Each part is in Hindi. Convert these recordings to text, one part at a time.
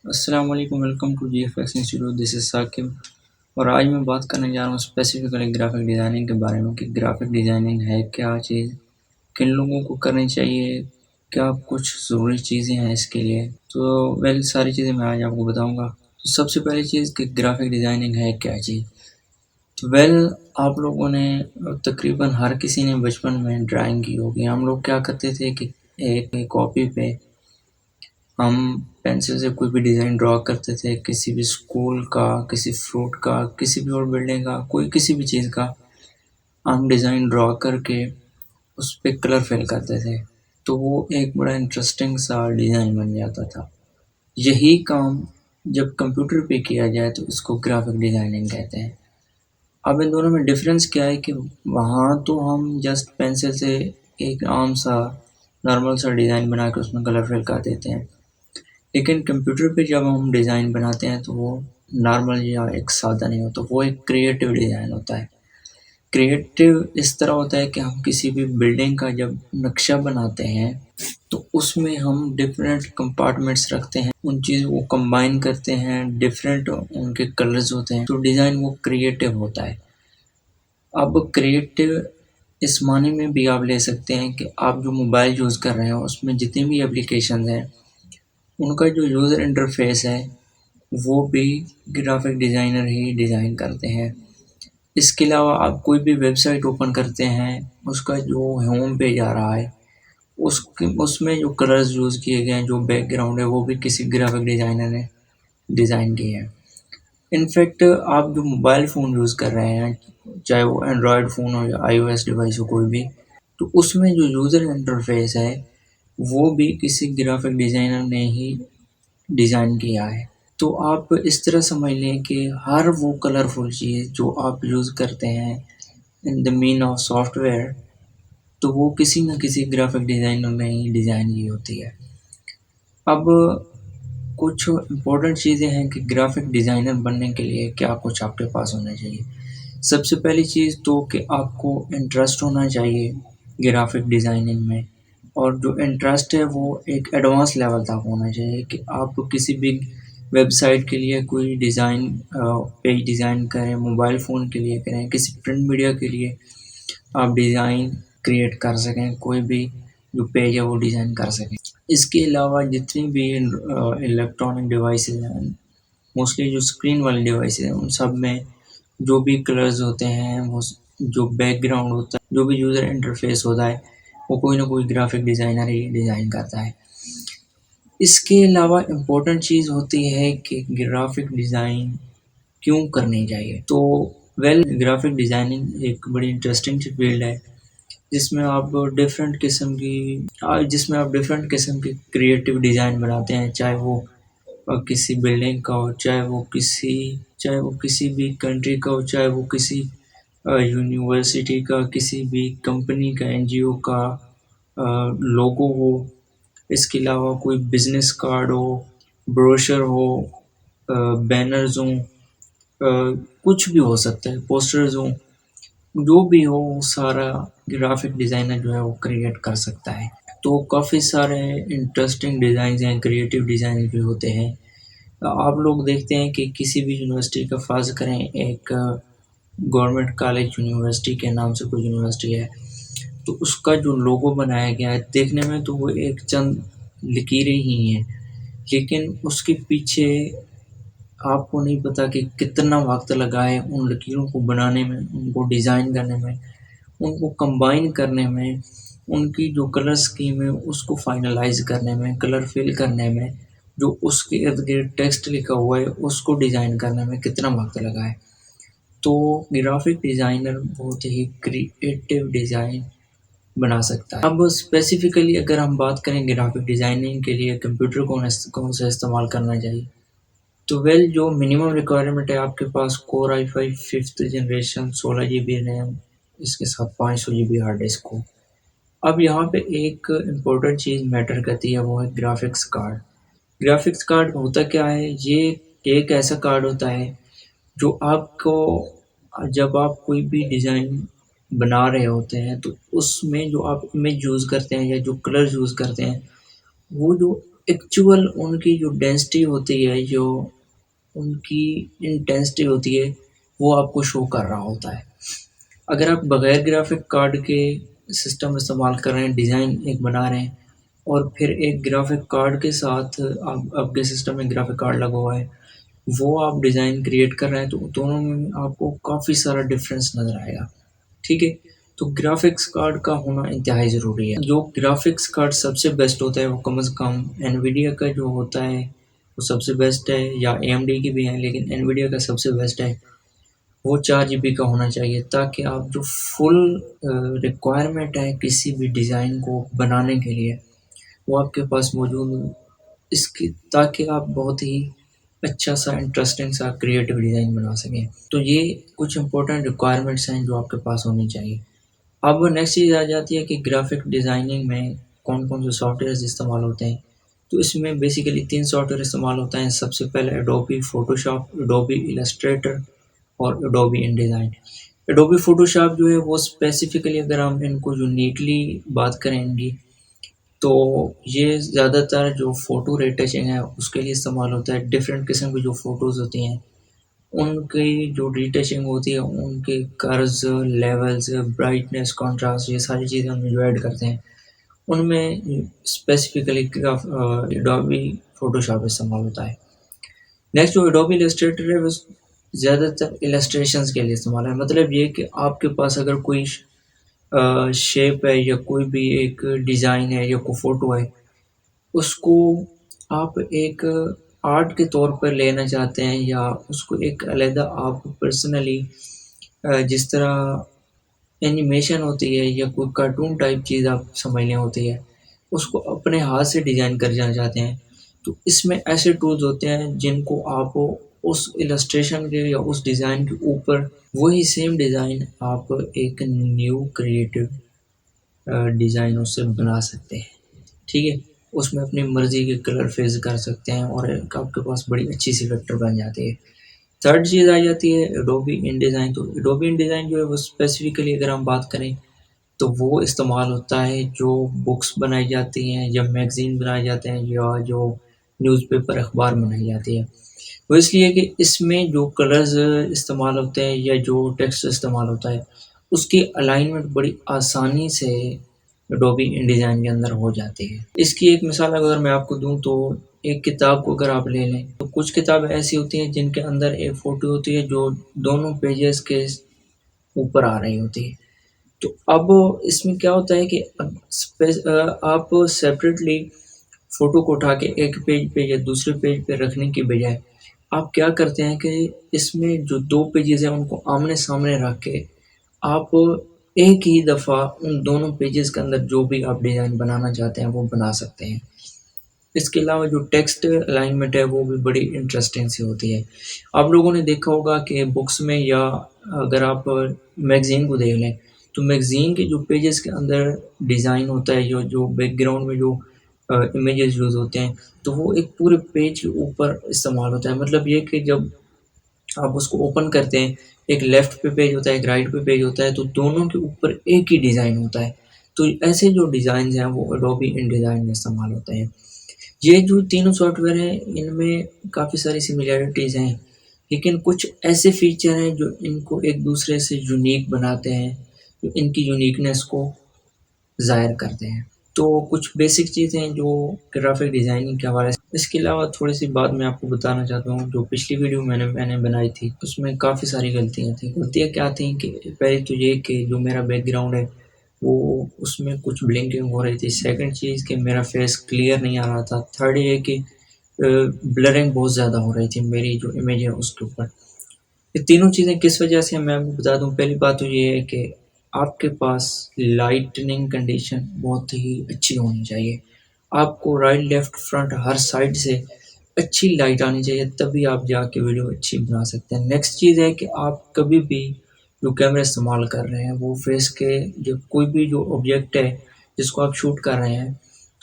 अस्सलाम वालेकुम, welcome to GFX institute. This is Saqib और आज मैं बात करने जा रहा हूँ स्पेसिफिकली ग्राफिक डिज़ाइनिंग के बारे में कि ग्राफिक डिज़ाइनिंग है क्या चीज़, किन लोगों को करनी चाहिए, क्या कुछ ज़रूरी चीज़ें हैं इसके लिए। तो सारी चीज़ें मैं आज आपको बताऊँगा। तो सबसे पहली चीज़ कि ग्राफिक डिज़ाइनिंग है क्या चीज़। तो आप लोगों ने तकरीबन हर किसी ने बचपन में ड्राइंग की होगी। हम लोग क्या करते थे कि एक कॉपी पे हम पेंसिल से कोई भी डिज़ाइन ड्रॉ करते थे, किसी भी स्कूल का, किसी फ्रूट का, किसी भी और बिल्डिंग का, कोई किसी भी चीज़ का हम डिज़ाइन ड्रॉ करके उस पे कलर फिल करते थे। तो वो एक बड़ा इंटरेस्टिंग सा डिज़ाइन बन जाता था। यही काम जब कंप्यूटर पे किया जाए तो इसको ग्राफिक डिज़ाइनिंग कहते हैं। अब इन दोनों में डिफ़रेंस क्या है कि वहाँ तो हम जस्ट पेंसिल से एक आम सा नॉर्मल सा डिज़ाइन बना के उसमें कलर फिल कर देते हैं। लेकिन कंप्यूटर पे जब हम डिज़ाइन बनाते हैं तो वो नॉर्मल या एक सादा नहीं होता, वो एक क्रिएटिव डिज़ाइन होता है। क्रिएटिव इस तरह होता है कि हम किसी भी बिल्डिंग का जब नक्शा बनाते हैं तो उसमें हम डिफरेंट कंपार्टमेंट्स रखते हैं, उन चीज़ों को कंबाइन करते हैं, डिफरेंट उनके कलर्स होते हैं, तो डिज़ाइन वो क्रिएटिव होता है। अब क्रिएटिव इस माने में भी आप ले सकते हैं कि आप जो मोबाइल यूज़ कर रहे हो उसमें जितनी भी एप्लीकेशंस हैं उनका जो यूज़र इंटरफेस है वो भी ग्राफिक डिज़ाइनर ही डिज़ाइन करते हैं। इसके अलावा आप कोई भी वेबसाइट ओपन करते हैं, उसका जो होम पेज आ रहा है, उसमें जो कलर्स यूज़ किए गए हैं, जो बैकग्राउंड है, वो भी किसी ग्राफिक डिज़ाइनर ने डिज़ाइन किए हैं। इनफैक्ट आप जो मोबाइल फ़ोन यूज़ कर रहे हैं, चाहे वो एंड्रॉयड फ़ोन हो या आईओएस डिवाइस हो कोई भी, तो उसमें जो यूज़र इंटरफेस है, वो भी किसी ग्राफिक डिज़ाइनर ने ही डिज़ाइन किया है। तो आप इस तरह समझ लें कि हर वो कलरफुल चीज़ जो आप यूज़ करते हैं in the mean of software, तो वो किसी न किसी ग्राफिक डिज़ाइनर ने ही डिज़ाइन की होती है। अब कुछ इम्पोर्टेंट चीज़ें हैं कि ग्राफिक डिज़ाइनर बनने के लिए क्या कुछ आपके पास होना चाहिए। सबसे पहली चीज़ तो कि आपको इंटरेस्ट होना चाहिए ग्राफिक डिज़ाइनिंग में, और जो इंटरेस्ट है वो एक एडवांस लेवल तक होना चाहिए कि आप किसी भी वेबसाइट के लिए कोई डिज़ाइन पेज डिज़ाइन करें, मोबाइल फ़ोन के लिए करें, किसी प्रिंट मीडिया के लिए आप डिज़ाइन क्रिएट कर सकें, कोई भी जो पेज है वो डिज़ाइन कर सकें। इसके अलावा जितनी भी इलेक्ट्रॉनिक डिवाइसेज़ हैं, मोस्टली जो स्क्रीन वाले डिवाइसेज़ हैं, उन सब में जो भी कलर्स होते हैं, वो जो बैकग्राउंड होता है, जो भी यूज़र इंटरफेस होता है, वो कोई ना कोई ग्राफिक डिज़ाइनर ही डिज़ाइन करता है। इसके अलावा इम्पोर्टेंट चीज़ होती है कि ग्राफिक डिज़ाइन क्यों करनी चाहिए। तो ग्राफिक डिज़ाइनिंग एक बड़ी इंटरेस्टिंग सी फील्ड है जिसमें आप जिसमें आप डिफरेंट किस्म की क्रिएटिव डिज़ाइन बनाते हैं, चाहे वो किसी बिल्डिंग का हो, चाहे वो किसी भी कंट्री का हो, चाहे वो किसी यूनिवर्सिटी का, किसी भी कंपनी का, एनजीओ का लोगो हो। इसके अलावा कोई बिज़नेस कार्ड हो, ब्रोशर हो, बैनर्स हों, कुछ भी हो सकता है, पोस्टर्स हों, जो भी हो वो सारा ग्राफिक डिज़ाइनर जो है वो क्रिएट कर सकता है। तो काफ़ी सारे इंटरेस्टिंग डिज़ाइंस हैं, क्रिएटिव डिज़ाइन भी होते हैं। आप लोग देखते हैं कि किसी भी यूनिवर्सिटी का फ़र्ज़ करें, एक गवर्नमेंट कॉलेज यूनिवर्सिटी के नाम से कोई यूनिवर्सिटी है, तो उसका जो लोगो बनाया गया है, देखने में तो वो एक चंद लकीरें ही हैं, लेकिन उसके पीछे आपको नहीं पता कि कितना वक़्त लगा है उन लकीरों को बनाने में, उनको डिज़ाइन करने में, उनको कंबाइन करने में, उनकी जो कलर स्कीम है उसको फाइनलाइज़ करने में, कलर फिल करने में, जो उसके इर्द-गिर्द टेक्स्ट लिखा हुआ है उसको डिज़ाइन करने में कितना वक़्त लगा है। तो ग्राफिक डिज़ाइनर बहुत ही क्रिएटिव डिज़ाइन बना सकता है। अब स्पेसिफ़िकली अगर हम बात करें ग्राफिक डिज़ाइनिंग के लिए कंप्यूटर कौन सा इस्तेमाल करना चाहिए, तो जो मिनिमम रिक्वायरमेंट है आपके पास core i5 5th generation 16 GB RAM, इसके साथ 500 जीबी हार्ड डिस्क हो। अब यहाँ पे एक इम्पोर्टेंट चीज़ मैटर करती है, वो है ग्राफिक्स कार्ड। ग्राफिक्स कार्ड होता क्या है? ये एक ऐसा कार्ड होता है जो आपको जब आप कोई भी डिज़ाइन बना रहे होते हैं तो उसमें जो आप इमेज यूज़ करते हैं या जो कलर्स यूज़ करते हैं, वो जो एक्चुअल उनकी जो डेंसिटी होती है, जो उनकी इंटेंसिटी होती है, वो आपको शो कर रहा होता है। अगर आप बगैर ग्राफिक कार्ड के सिस्टम इस्तेमाल कर रहे हैं, डिज़ाइन एक बना रहे हैं और फिर एक ग्राफिक कार्ड के साथ आप आपके सिस्टम में ग्राफिक कार्ड लगा हुआ है, वो आप डिज़ाइन क्रिएट कर रहे हैं, तो दोनों में आपको काफ़ी सारा डिफरेंस नज़र आएगा। ठीक है? तो ग्राफिक्स कार्ड का होना इंतहाई ज़रूरी है। जो ग्राफिक्स कार्ड सबसे बेस्ट होता है वो कम से कम एनवीडिया का जो होता है वो सबसे बेस्ट है, या एएमडी की भी है, लेकिन एनवीडिया का सबसे बेस्ट है। वो 4 जीबी का होना चाहिए ताकि आप जो फुल रिक्वायरमेंट है किसी भी डिज़ाइन को बनाने के लिए वो आपके पास मौजूद हो, इसकी ताकि आप बहुत ही अच्छा सा इंटरेस्टिंग सा क्रिएटिव डिज़ाइन बना सकें। तो ये कुछ इंपॉर्टेंट रिक्वायरमेंट्स हैं जो आपके पास होनी चाहिए। अब नेक्स्ट चीज़ आ जाती है कि ग्राफिक डिज़ाइनिंग में कौन-कौन से सॉफ्टवेयर्स इस्तेमाल होते हैं। तो इसमें बेसिकली 3 सॉफ्टवेयर इस्तेमाल होता है। सबसे पहले एडोबी फ़ोटोशॉप, एडोबी इलस्ट्रेटर और एडोबी इनडिज़ाइन। एडोबी फ़ोटोशॉप जो है वो स्पेसिफ़िकली अगर हम इनको जो नीटली बात करेंगे तो ये ज़्यादातर जो फ़ोटो रिटचिंग है उसके लिए इस्तेमाल होता है। डिफ़रेंट किस्म की जो फ़ोटोज़ होती हैं उनकी जो रिटचिंग होती है, उनके कर्व्स, लेवल्स, ब्राइटनेस, कॉन्ट्रास्ट, ये सारी चीज़ें हम जो ऐड करते हैं, उनमें स्पेसिफ़िकली एडोबी फ़ोटोशॉप इस्तेमाल होता है। नेक्स्ट जो एडोबी इलस्ट्रेटर है वो ज़्यादातर इलस्ट्रेशंस के लिए इस्तेमाल है। मतलब ये कि आपके पास अगर कोई शेप है या कोई भी एक डिज़ाइन है या कोई फ़ोटो है, उसको आप एक आर्ट के तौर पर लेना चाहते हैं या उसको एक अलहदा आप पर्सनली जिस तरह एनिमेशन होती है या कोई कार्टून टाइप चीज़ आप समझ लें होती है, उसको अपने हाथ से डिज़ाइन करना चाहते हैं, तो इसमें ऐसे टूल्स होते हैं जिनको आप उस इलस्ट्रेशन के या उस डिज़ाइन के ऊपर वही सेम डिज़ाइन आप एक न्यू क्रिएटिव डिज़ाइन उससे बना सकते हैं। ठीक है? उसमें अपनी मर्ज़ी के कलर फेज़ कर सकते हैं और एक आपके पास बड़ी अच्छी सी वेक्टर बन जाती है। थर्ड चीज़ आ जाती है एडोबी इनडिज़ाइन। तो एडोबी इनडिज़ाइन जो है वो स्पेसिफ़िकली अगर हम बात करें तो वो इस्तेमाल होता है जो बुक्स बनाई जाती हैं या मैगज़ीन बनाए जाते हैं या जो न्यूज़पेपर अखबार बनाई जाती है। वो इसलिए कि इसमें जो कलर्स इस्तेमाल होते हैं या जो टेक्स्ट इस्तेमाल होता है, उसकी अलाइनमेंट बड़ी आसानी से एडोबी इनडिज़ाइन के अंदर हो जाती है। इसकी एक मिसाल अगर मैं आपको दूँ तो एक किताब को अगर आप ले लें, तो कुछ किताबें ऐसी होती हैं जिनके अंदर एक फ़ोटो होती है जो दोनों पेजेज़ के ऊपर आ रही होती है। तो अब इसमें क्या होता है कि आप सेपरेटली फ़ोटो को उठा के एक पेज पे या दूसरे पेज पे रखने की बजाय आप क्या करते हैं कि इसमें जो 2 पेजेज़ हैं उनको आमने-सामने रख के आप एक ही दफ़ा उन दोनों पेजेज़ के अंदर जो भी आप डिज़ाइन बनाना चाहते हैं वो बना सकते हैं। इसके अलावा जो टेक्स्ट अलाइनमेंट है वो भी बड़ी इंटरेस्टिंग सी होती है। आप लोगों ने देखा होगा कि बुक्स में या अगर आप मैगज़ीन को देख लें, तो मैगज़ीन के जो पेजेज़ के अंदर डिज़ाइन होता है, जो बैकग्राउंड में जो इमेजेस यूज़ होते हैं, तो वो एक पूरे पेज के ऊपर इस्तेमाल होता है। मतलब ये कि जब आप उसको ओपन करते हैं, एक लेफ्ट पे पेज होता है, एक राइट पे पेज होता है, तो दोनों के ऊपर एक ही डिज़ाइन होता है। तो ऐसे जो डिज़ाइन्स हैं वो एडोबी इनडिज़ाइन में इस्तेमाल होते हैं। ये जो तीनों सॉफ्टवेयर हैं, इनमें काफ़ी सारी सिमिलैरिटीज़ हैं, लेकिन कुछ ऐसे फ़ीचर हैं जो इनको एक दूसरे से यूनिक बनाते हैं, जो इनकी यूनिकनेस को ज़ाहिर करते हैं। तो कुछ बेसिक चीज़ें हैं जो ग्राफ़िक डिज़ाइनिंग के हवाले से। इसके अलावा थोड़ी-सी बात मैं आपको बताना चाहता हूँ, जो पिछली वीडियो मैंने बनाई थी, उसमें काफ़ी सारी गलतियाँ थी। गलतियाँ क्या थी कि पहली तो ये कि जो मेरा बैकग्राउंड है, वो उसमें कुछ ब्लिंकिंग हो रही थी। सेकंड चीज़ कि मेरा फेस क्लियर नहीं आ रहा था। थर्ड ये कि ब्लरिंग बहुत ज़्यादा हो रही थी मेरी जो इमेज है उसके ऊपर। ये तीनों चीज़ें किस वजह से हैं मैं आपको बता दूँ। पहली बात तो ये है कि आपके पास लाइटनिंग कंडीशन बहुत ही अच्छी होनी चाहिए। आपको राइट, लेफ्ट, फ्रंट हर साइड से अच्छी लाइट आनी चाहिए, तभी आप जाके वीडियो अच्छी बना सकते हैं। नेक्स्ट चीज़ है कि आप कभी भी जो कैमरा इस्तेमाल कर रहे हैं वो फेस के जो कोई भी जो ऑब्जेक्ट है जिसको आप शूट कर रहे हैं,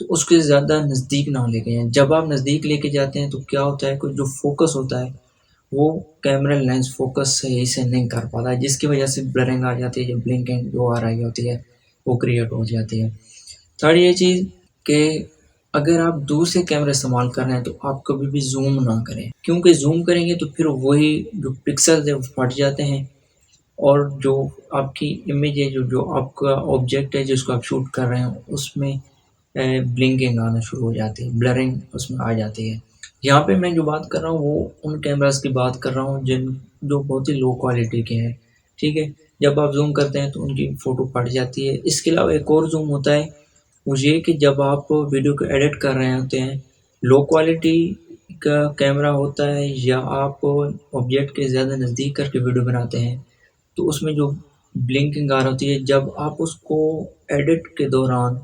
तो उसके ज़्यादा नज़दीक ना लेके जाएँ। जब आप नज़दीक लेके जाते हैं तो क्या होता है कि जो फ़ोकस होता है वो कैमरा लेंस फ़ोकस सही से नहीं कर पाता है, जिसकी वजह से ब्लरिंग आ जाती है, जो ब्लिंकिंग जो आ रही होती है, वो क्रिएट हो जाती है। थर्ड ये चीज़ कि अगर आप दूर से कैमरा इस्तेमाल कर रहे हैं तो आप कभी भी ज़ूम ना करें, क्योंकि ज़ूम करेंगे तो फिर वही जो पिक्सेल्स है वो फट जाते हैं और जो आपकी इमेज है, जो आपका ऑब्जेक्ट है जिसको आप शूट कर रहे हैं उसमें ब्लिंकिंग आना शुरू हो जाती है, ब्लरिंग उसमें आ जाती है। यहाँ पे मैं जो बात कर रहा हूँ वो उन कैमरास की बात कर रहा हूँ जो बहुत ही लो क्वालिटी के हैं, ठीक है। जब आप जूम करते हैं तो उनकी फ़ोटो फट जाती है। इसके अलावा एक और जूम होता है वो ये कि जब आप वीडियो को एडिट कर रहे होते हैं, लो क्वालिटी का कैमरा होता है या आप ऑब्जेक्ट के ज़्यादा नज़दीक करके वीडियो बनाते हैं तो उसमें जो ब्लिंकिंग आ रही होती है, जब आप उसको एडिट के दौरान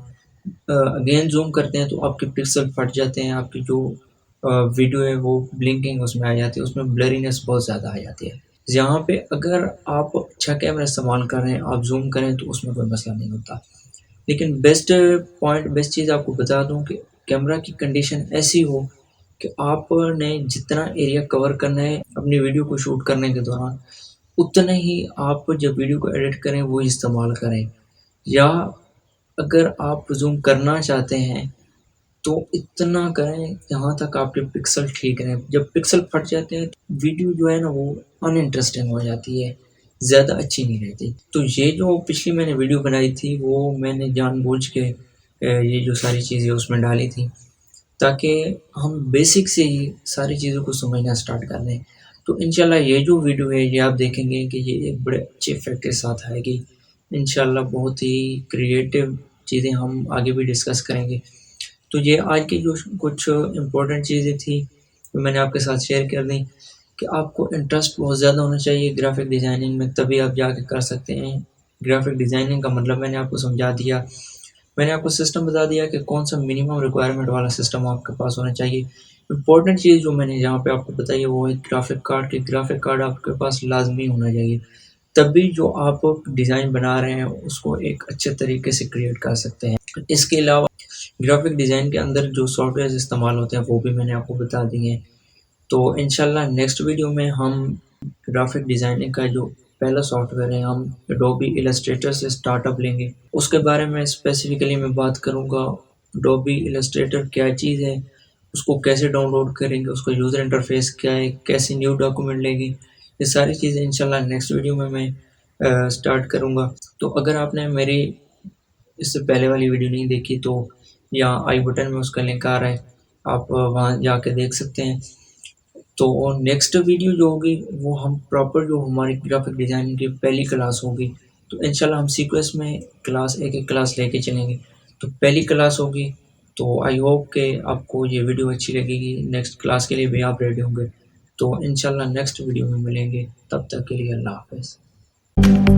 अगेन ज़ूम करते हैं तो आपके पिक्सल फट जाते हैं, आपकी जो वीडियो है वो ब्लिंकिंग उसमें आ जाती है, उसमें ब्लरीनेस बहुत ज़्यादा आ जाती है। यहाँ पे अगर आप अच्छा कैमरा इस्तेमाल कर रहे हैं, आप ज़ूम करें तो उसमें कोई मसला नहीं होता। लेकिन बेस्ट चीज़ आपको बता दूँ कि कैमरा की कंडीशन ऐसी हो कि आपने जितना एरिया कवर करना है अपनी वीडियो को शूट करने के दौरान, उतना ही आप जब वीडियो को एडिट करें वो इस्तेमाल करें। या अगर आप ज़ूम करना चाहते हैं तो इतना करें जहाँ तक आपके पिक्सल ठीक रहें। जब पिक्सल फट जाते हैं तो वीडियो जो है ना वो अनइंटरेस्टिंग हो जाती है, ज़्यादा अच्छी नहीं रहती। तो ये जो पिछली मैंने वीडियो बनाई थी वो मैंने जानबूझ के ये जो सारी चीज़ें उसमें डाली थी ताकि हम बेसिक से ही सारी चीज़ों को समझना स्टार्ट कर दें। तो इंशाल्लाह ये जो वीडियो है ये आप देखेंगे कि ये एक बड़े अच्छे इफ़ेक्ट के साथ आएगी। इंशाल्लाह बहुत ही क्रिएटिव चीज़ें हम आगे भी डिस्कस करेंगे। तो ये आज की जो कुछ इम्पोर्टेंट चीज़ें थी, जो मैंने आपके साथ शेयर कर दी कि आपको इंटरेस्ट बहुत ज़्यादा होना चाहिए ग्राफ़िक डिज़ाइनिंग में, तभी आप जाके कर सकते हैं। ग्राफ़िक डिज़ाइनिंग का मतलब मैंने आपको समझा दिया। मैंने आपको सिस्टम बता दिया कि कौन-सा मिनिमम रिक्वायरमेंट वाला सिस्टम आपके पास होना चाहिए। इम्पोर्टेंट चीज़ जो मैंने यहाँ पे आपको बताई है वो है ग्राफ़िक कार्ड कि ग्राफ़िक कार्ड आपके पास लाज़मी होना चाहिए। तभी जो आप डिज़ाइन बना रहे हैं उसको एक अच्छे तरीके से क्रिएट कर सकते हैं। इसके अलावा ग्राफ़िक डिज़ाइन के अंदर जो सॉफ्टवेयर्स इस्तेमाल होते हैं वो भी मैंने आपको बता दिए हैं। तो इंशाल्लाह नेक्स्ट वीडियो में हम ग्राफ़िक डिज़ाइनिंग का जो पहला सॉफ्टवेयर है हम एडोबी इलस्ट्रेटर से स्टार्टअप लेंगे। उसके बारे में स्पेसिफ़िकली मैं बात करूँगा, एडोबी इलस्ट्रेटर क्या चीज़ है, उसको कैसे डाउनलोड करेंगे, उसका यूज़र इंटरफ़ेस क्या है, कैसे न्यू डॉक्यूमेंट लेंगे, ये सारी चीज़ें इंशाल्लाह नेक्स्ट वीडियो में मैं स्टार्ट करूँगा। तो अगर आपने मेरी इससे पहले वाली वीडियो नहीं देखी तो यहाँ आई बटन में उसका लिंक आ रहा है, आप वहाँ जाके देख सकते हैं। तो नेक्स्ट वीडियो जो होगी वो हम प्रॉपर जो हमारी ग्राफिक डिज़ाइनिंग की पहली क्लास होगी, तो इंशाल्लाह हम सीक्वेंस में क्लास एक-एक क्लास लेके चलेंगे। तो पहली क्लास होगी, तो आई होप कि आपको ये वीडियो अच्छी लगेगी, नेक्स्ट क्लास के लिए भी आप रेडी होंगे। तो इंशाल्लाह नेक्स्ट वीडियो में मिलेंगे, तब तक के लिए अल्लाह हाफ़िज़।